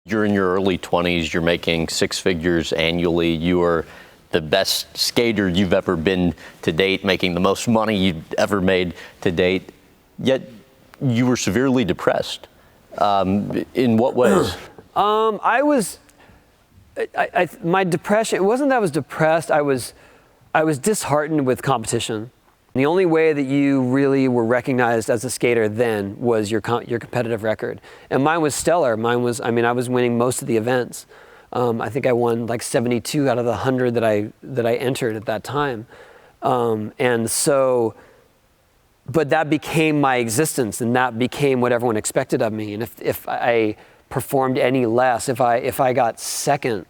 You're in your early 20s, you're making six figures annually, you are the best skater you've ever been to date, making the most money you've ever made to date, yet you were severely depressed. In what ways? My depression, it wasn't that I was depressed, I was disheartened with competition. The only way that you really were recognized as a skater then was your competitive record. And mine was stellar. Mine was, I was winning most of the events. I think I won like 72 out of the 100 that I entered at that time. And so, but that became my existence, and that became what everyone expected of me. And if I performed any less, if I got second,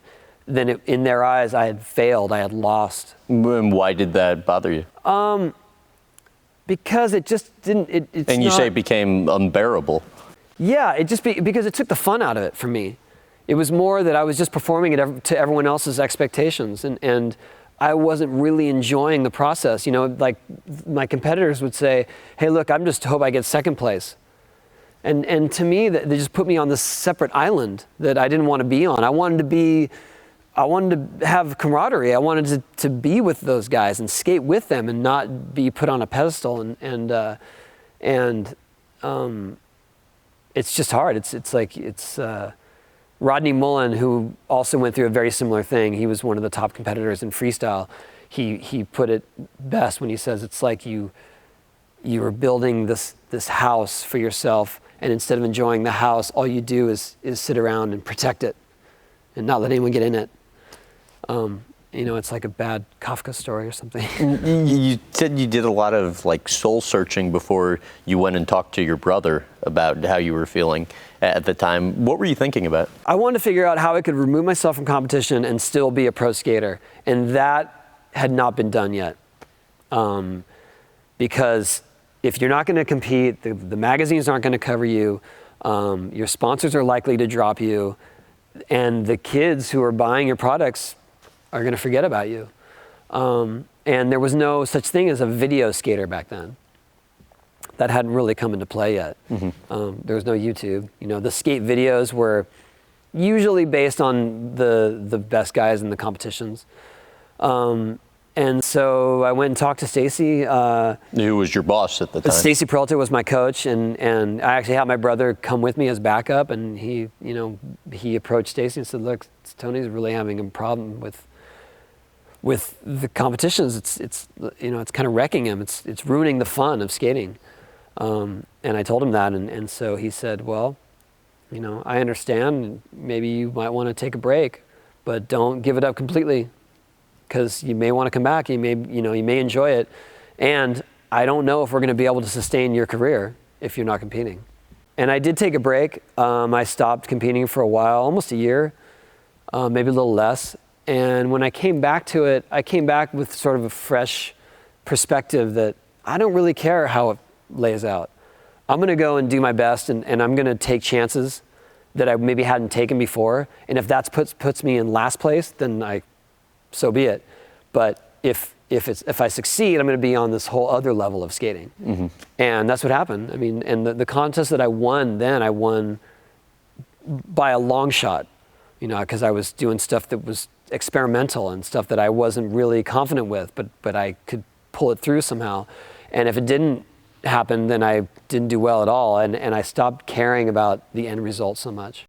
then in their eyes I had failed, I had lost. And why did that bother you? Because it just didn't. And you say it became unbearable. Yeah, because it took the fun out of it for me. It was more that I was just performing it to everyone else's expectations, and I wasn't really enjoying the process. You know, like my competitors would say, "Hey, look, I'm just hope I get second place," and to me, they just put me on this separate island that I didn't want to be on. I wanted to have camaraderie. I wanted to be with those guys and skate with them and not be put on a pedestal. And it's just hard. It's Rodney Mullen, who also went through a very similar thing. He was one of the top competitors in freestyle. He put it best when he says it's like you are building this house for yourself, and instead of enjoying the house, all you do is sit around and protect it and not let anyone get in it. It's like a bad Kafka story or something. You said you did a lot of like soul searching before you went and talked to your brother about how you were feeling at the time. What were you thinking about? I wanted to figure out how I could remove myself from competition and still be a pro skater. And that had not been done yet. Because if you're not going to compete, the magazines aren't going to cover you. Your sponsors are likely to drop you. And the kids who are buying your products are going to forget about you. And there was no such thing as a video skater back then. That hadn't really come into play yet. Mm-hmm. There was no YouTube. The skate videos were usually based on the best guys in the competitions. And so I went and talked to Stacy. Who was your boss at the time? Stacy Peralta was my coach, and I actually had my brother come with me as backup, and he approached Stacy and said, "Look, Tony's really having a problem with the competitions. It's kind of wrecking him. It's ruining the fun of skating." And I told him that, and so he said, "Well, I understand. Maybe you might want to take a break, but don't give it up completely, because you may want to come back. You may enjoy it, and I don't know if we're going to be able to sustain your career if you're not competing." And I did take a break. I stopped competing for a while, almost a year, maybe a little less. And when I came back to it, I came back with sort of a fresh perspective that I don't really care how it lays out. I'm going to go and do my best, and I'm going to take chances that I maybe hadn't taken before. And if that puts me in last place, then so be it. But if I succeed, I'm going to be on this whole other level of skating. Mm-hmm. And that's what happened. And the contest that I won then, I won by a long shot, because I was doing stuff that was experimental and stuff that I wasn't really confident with, but I could pull it through somehow. And if it didn't happen, then I didn't do well at all. And I stopped caring about the end result so much.